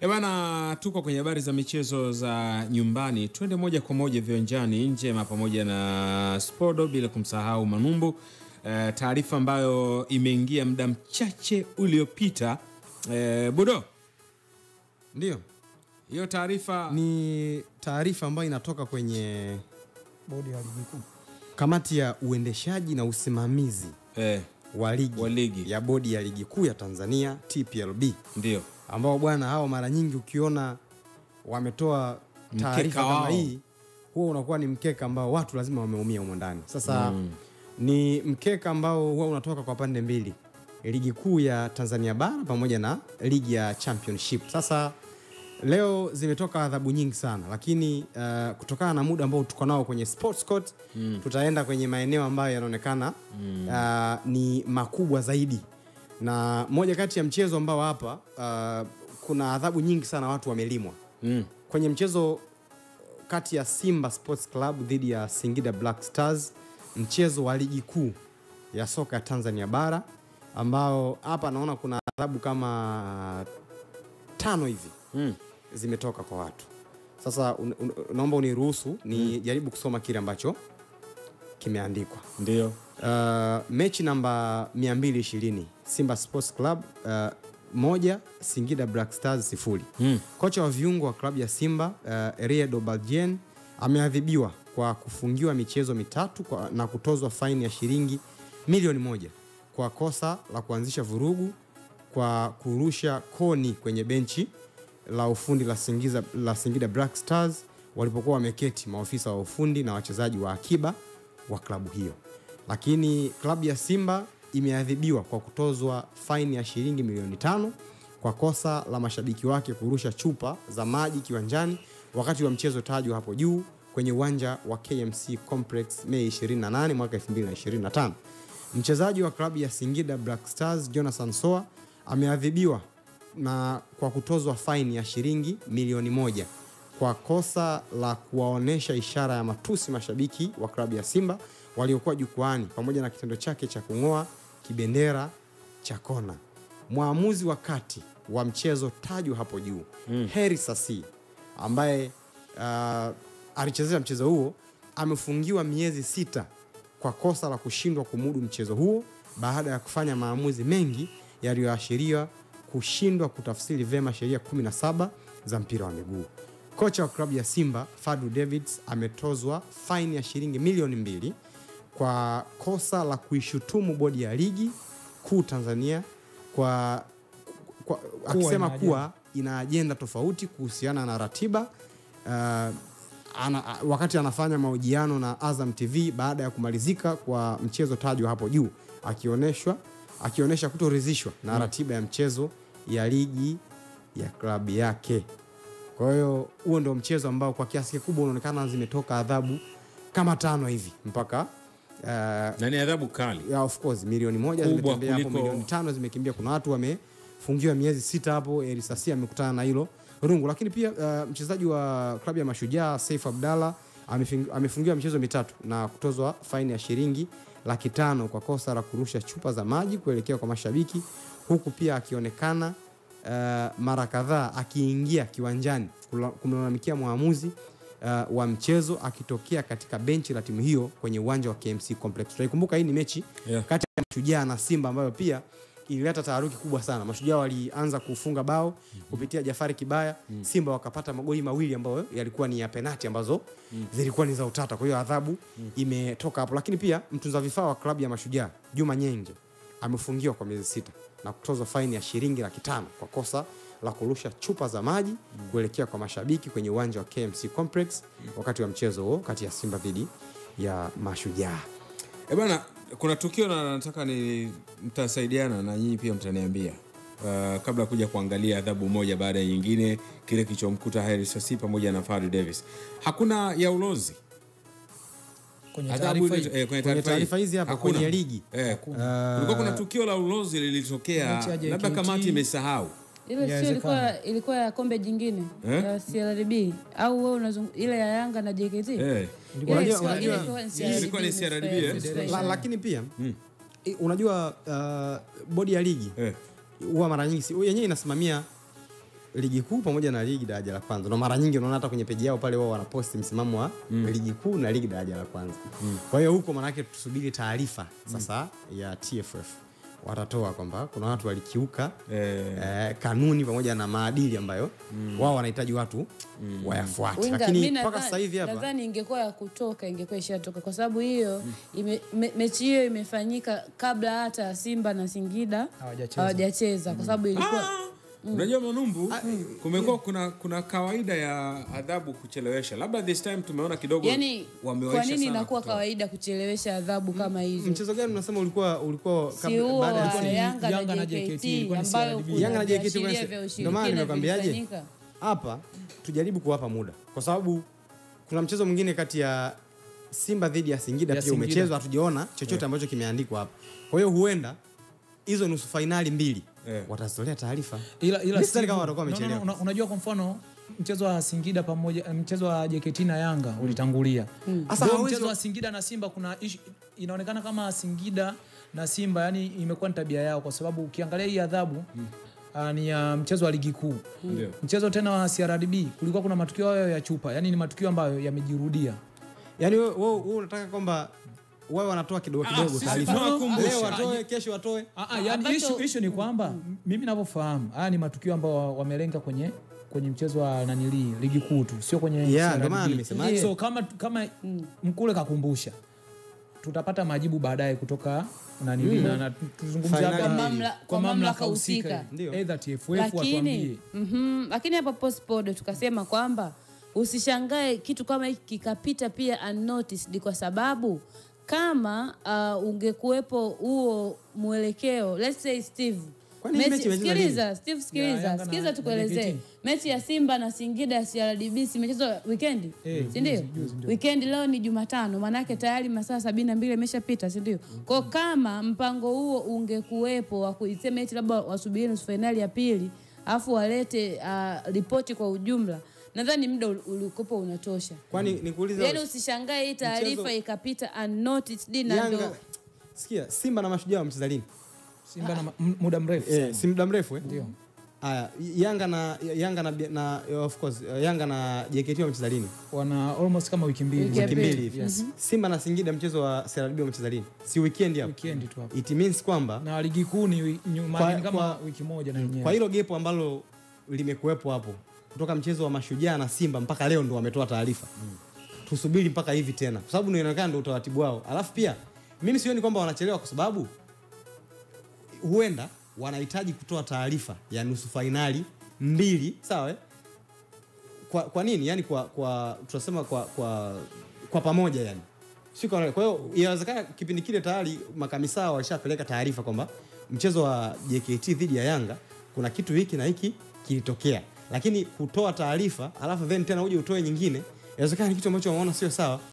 Bana, tuko kwenye habari za michezo za nyumbani. Twende moja kwa moja viwanjani Njema pamoja na Spordo, bila kumsahau Manumbu. Taarifa ambayo imeingia muda mchache uliopita. Budo, ndio hiyo taarifa ni taarifa ambayo inatoka kwenye bodi ya ligi kuu, kamati ya uendeshaji na usimamizi wa ligi ya bodi ya ligi kuu ya Tanzania TPLB. Ndio ambao bwana hao mara nyingi ukiona wametoa taarifa kama hii, huwa unakuwa ni mkeka ambao watu lazima wameumia humo ndani. Sasa ni mkeka ambao huwa unatoka kwa pande mbili, ligi kuu ya Tanzania bara pamoja na ligi ya championship. Sasa leo zimetoka adhabu nyingi sana, lakini kutokana na muda ambao tuko nao kwenye sports court, tutaenda kwenye maeneo ambayo yanaonekana ni makubwa zaidi. Na moja kati ya mchezo ambao hapa kuna adhabu nyingi sana watu wamelimwa. Kwenye mchezo kati ya Simba Sports Club dhidi ya Singida Black Stars, mchezo wa ligi kuu ya soka Tanzania bara, ambao hapa naona kuna adhabu kama 5 hivi zimetoka kwa watu. Sasa naomba uniruhusu ni jaribu kusoma kile ambacho kimeandikwa. Ndio. Mechi namba 220 Simba Sports Club 1 Singida Black Stars 0. Kocha wa viungo wa klabu ya Simba Riedo Baljen ameadhibiwa kwa kufungiwa michezo mitatu na kutozwa faini ya shilingi milioni 1 kwa kosa la kuanzisha vurugu kwa kurusha koni kwenye benchi la ufundi la Singida Black Stars walipokuwa wameketi maofisa wa ufundi na wachezaji wa akiba wa klabu hiyo. Lakini klabu ya Simba imeadhibiwa kwa kutozwa faini ya shilingi milioni 5 kwa kosa la mashabiki wake kurusha chupa za maji kiwanjani wakati wa mchezo tajwa hapo juu kwenye uwanja wa KMC Complex Mei 28 mwaka 2025. Mchezaji wa klabu ya Singida Black Stars Jonathan Soa ameadhibiwa kwa kutozwa faini ya shilingi milioni 1 kwa kosa la kuwaonesha ishara ya matusi mashabiki wa klabu ya Simba waliokuwa jukwani pamoja na kitendo chake cha kung'oa kibendera cha kona. Mwamuzi wa kati wa mchezo tajwa hapo juu Heri Sasi, ambaye alichezea mchezo huo, amefungiwa miezi 6 kwa kosa la kushindwa kumudu mchezo huo baada ya kufanya maamuzi mengi yaliyoashiria kushindwa kutafsiri vema sheria 17 za mpira wa miguu. Kocha wa klabu ya Simba Fadlu Davids ametozwa faini ya shilingi milioni 2 kwa kosa la kuishutumu bodi ya ligi kuu Tanzania akisema kuwa ina ajenda tofauti kuhusiana na ratiba wakati anafanya mahojiano na Azam TV baada ya kumalizika kwa mchezo tajwa hapo juu, akionyesha kutoridhishwa na ratiba ya mchezo ya ligi ya klabu yake. Kwa hiyo huo ndio mchezo ambao kwa kiasi kikubwa unaonekana zimetoka adhabu kama 5 hivi mpaka na ni adhabu kali. Yeah, of course, milioni 1 zimetembea hapo, milioni 5 zimekimbia. Kuna watu wamefungiwa miezi 6 hapo. Elisasi amekutana na hilo rungu. Lakini pia mchezaji wa klabu ya Mashujaa Saif Abdalla amefungiwa michezo mitatu na kutozwa faini ya shilingi 500,000 kwa kosa la kurusha chupa za maji kuelekea kwa mashabiki, huku pia akionekana mara kadhaa akiingia kiwanjani kumlalamikia muamuzi wa mchezo akitokea katika benchi la timu hiyo kwenye uwanja wa KMC Complex. Tunaikumbuka hii ni mechi kati ya Mashujaa na Simba ambayo pia ilileta taharuki kubwa sana. Mashujaa walianza kufunga bao kupitia Jafari Kibaya, Simba wakapata magoli mawili ambayo yalikuwa ni ya penalti ambazo zilikuwa ni za utata. Kwa hiyo adhabu imetoka hapo. Lakini pia mtunza vifaa wa klabu ya Mashujaa Juma Nyenge amefungiwa kwa miezi 6 na kutozwa faini ya shilingi 500,000 kwa kosa la kurusha chupa za maji kuelekea kwa mashabiki kwenye uwanja wa KMC Complex wakati wa mchezo huo kati ya Simba dhidi ya Mashujaa. Bana, kuna tukio na nataka mtasaidiana na nyinyi pia mtaniambia kabla kuja kuangalia adhabu moja baada ya nyingine, kile kilichomkuta Heri Sasi pamoja na Fadlu Davis. Hakuna ya ulozi kwenye taarifa hizi hapa kwenye ligi. Kulikuwa kuna tukio la ulozi lilitokea, labda kamati imesahau. Ile ilikuwa ya kombe jingine ya CRDB au wewe ile ya Yanga na JKT? Ilikuwa ni CRDB. Lakini pia unajua bodi ya ligi huwa mara nyingi yenyewe inasimamia ligi kuu pamoja na ligi daraja la kwanza. Na mara nyingi unaona hata kwenye peji yao pale wao wanaposti msimamo wa ligi kuu na ligi daraja la kwanza. Kwa hiyo huko maana yake tusubiri taarifa sasa ya TFF. Watatoa kwamba kuna watu walikiuka kanuni pamoja na maadili ambayo wao wanahitaji watu wayafuate. Lakini mpaka sasa hivi hapa nadhani ingekuwa ya kutoka, ingekuwa ishatoka kwa sababu hiyo mechi hiyo imefanyika kabla hata Simba na Singida hawajacheza kwa sababu ilikuwa unajua Manumbu kumekuwa kuna kawaida ya adhabu kuchelewesha. Labda this time tumeona kidogo yani, wamewaisha sana. Kwa nini inakuwa kawaida kuchelewesha adhabu kama hizo? Mchezo gani unasema ulikuwa baada ya Yanga na JKT ambayo Yanga na JKT ndio maana nimekwambiaje hapa tujaribu kuwapa muda kwa sababu kuna mchezo mwingine kati ya Simba dhidi ya Singida pia umechezwa, hatujaona chochote ambacho kimeandikwa hapa. Kwa hiyo huenda hizo nusu finali mbili watazolea taarifa. Ila sisi kama watakuwa wamechelewa. Unajua kwa mfano mchezo wa Singida pamoja mchezo wa JKT na Yanga ulitangulia. Sasa mchezo wa Singida na Simba kuna inaonekana kama Singida na Simba yani imekuwa ni tabia yao kwa sababu ukiangalia hii adhabu ni ya mchezo wa ligi kuu. Mchezo tena wa CRDB kulikuwa kuna matukio hayo ya chupa. Yani ni matukio ambayo yamejirudia. Yani wewe unataka kwamba wao wanatoa kidogo taarifa. Leo watoe, kesho watoe. Yani issue ni kwamba mimi ninavyofahamu haya ni matukio ambayo wamelenga kwenye mchezo wa ligi kuu tu, sio kwenye ndio maana nimesema. So kama Mkule kakumbusha tutapata majibu baadaye kutoka na tuzungumzia kwa mamlaka husika either TFF watuambie. Lakini hapa postpod tukasema kwamba usishangae kitu kama hiki kikapita pia unnoticed kwa sababu kama ungekuepo huo mwelekeo, let's say Steve Sikiliza tukuelezee. Mechi ya Simba na Singida ya CRDB imechezwa weekend, si ndio? Weekend leo ni Jumatano, maana yake tayari masaa 72 yameshapita, si ndio? Kwa kama mpango huo ungekuepo wa kuisema eti labda wasubiri nusu finali ya pili afu walete ripoti kwa ujumla, nadhani muda ulikopo unatosha. Kwani nikuuliza yaani usishangae hii taarifa ikapita unnoticed na ndo. Sikia, Simba na Mashujaa wamecheza lini? Simba na muda mrefu. Si muda mrefu Ndio. Haya, Yanga na of course Yanga na JKT wamecheza lini? Wana almost kama wiki mbili hivi. Simba na Singida mchezo wa CRDB wamecheza lini? Si weekend hapo. Weekend tu hapo. It means kwamba na ligi kuu ni kama wiki moja na yenyewe. Kwa hilo gap ambalo limekuepo hapo kutoka mchezo wa Mashujaa na Simba mpaka leo ndo wametoa taarifa. Tusubiri mpaka hivi tena kwa sababu inaonekana ndio utaratibu wao. Alafu pia mimi sioni kwamba wanachelewa kwa sababu huenda wanahitaji kutoa taarifa ya nusu finali mbili, sawa? Kwa nini? Yani kwa tunasema kwa pamoja yani. Sio kwa hiyo inawezekana kipindi kile tayari makamisa walishapeleka taarifa kwamba mchezo wa JKT dhidi ya Yanga kuna kitu hiki na hiki kilitokea. Lakini kutoa taarifa alafu then tena uje utoe nyingine, inawezekana ni kitu ambacho wanaona sio sawa.